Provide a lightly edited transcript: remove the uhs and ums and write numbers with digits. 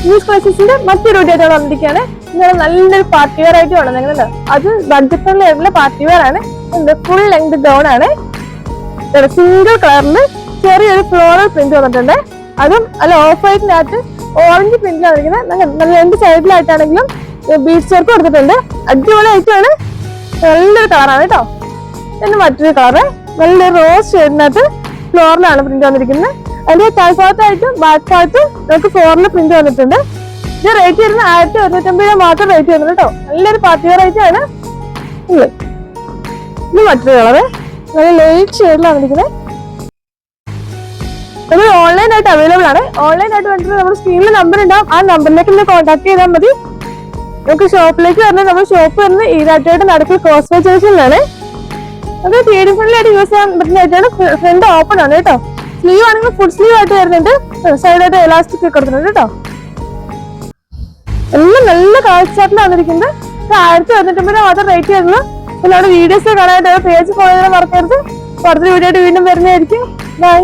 News ക്രൈസിന്റെ മറ്റൊരു video ആയിട്ട് വന്നിരിക്കുകയാണ്. നിങ്ങൾ നല്ലൊരു പാർട്ടി വെയർ ആയിട്ട് വേണം നിങ്ങളുടെ. അത് ബഡ്ജറ്റ് ഫ്രണ്ട്ലി ആയിട്ടുള്ള പാർട്ടി വെയർ ആണ്. ഫുൾ ലെങ്ത് ഗൗൺ ആണ്. സിംഗിൾ കളറിൽ ചെറിയൊരു ഫ്ലോറൽ പ്രിന്റ് വന്നിട്ടുണ്ട്. അതും അല്ല ഓഫ് വൈറ്റിനകത്ത് ഓറഞ്ച് പ്രിന്റിലാണ് വന്നിരിക്കുന്നത്. നല്ല രണ്ട് സൈഡിലായിട്ടാണെങ്കിലും ബീഡ്സ് വർക്ക് കൊടുത്തിട്ടുണ്ട്. അടിപൊളി ആയിട്ടാണ്. നല്ലൊരു കളറാണ് കേട്ടോ. പിന്നെ മറ്റൊരു കളറ് നല്ലൊരു റോസ് ഷെയ്ഡിനകത്ത് ഫ്ലോറിലാണ് പ്രിന്റ് വന്നിരിക്കുന്നത്. അതിന്റെ താഴ്ഭാഗത്തായിട്ടും ബാക്ക് ഭാഗത്തും നമുക്ക് ഫ്ലോറിൽ പ്രിന്റ് വന്നിട്ടുണ്ട്. ഇത് റേറ്റ് വരുന്നത് 1150 മാത്രം റേറ്റ് വരുന്നത് കേട്ടോ. നല്ലൊരു പാർട്ടി വെയർ ആയിട്ടാണ്. ഇത് മറ്റൊരു കളറ് നല്ല ലൈറ്റ് ഷെയ്ഡിലാണ് വന്നിരിക്കുന്നത്. അത് ഓൺലൈൻ ആയിട്ട് അവൈലബിൾ ആണ്. ഓൺലൈൻ ആയിട്ട് വേണ്ടിയിട്ട് നമ്മുടെ സ്ക്രീനിൽ നമ്പർ ഉണ്ടാവും. ആ നമ്പറിലേക്ക് ഒന്ന് കോൺടാക്ട് ചെയ്താൽ മതി. നമുക്ക് ഷോപ്പിലേക്ക് വരുന്നത് നമ്മുടെ ഷോപ്പ് വരുന്നത് ഈരാറ്റുപേട്ട നടക്കൽ കോസ്മോ ജംഗ്ഷനിലാണ്. അത് ബ്യൂട്ടിഫുള്ളി ആയിട്ട് യൂസ് ചെയ്യാൻ പറ്റുന്നതായിട്ടാണ്. ഫ്രണ്ട് ഓപ്പൺ ആണ് കേട്ടോ. സ്ലീവ് ആണെങ്കിൽ ഫുൾ സ്ലീവ് ആയിട്ട് വരുന്നുണ്ട്. സൈഡായിട്ട് എലാസ്റ്റിക് ഒക്കെ കൊടുത്തിട്ടുണ്ട് കേട്ടോ. എല്ലാം നല്ല കാഴ്ചപ്പാടിലാണ് വന്നിരിക്കുന്നത്. 1150 മാത്രം റേറ്റ് വരുന്നു. പിന്നെ നമ്മുടെ വീഡിയോസ് കാണാനായിട്ട് പേജ് ഫോളോ ചെയ്യാൻ മറക്കരുത്. അടുത്ത വീഡിയോ ആയിട്ട് വീണ്ടും വരുന്നതായിരിക്കും. ബൈ.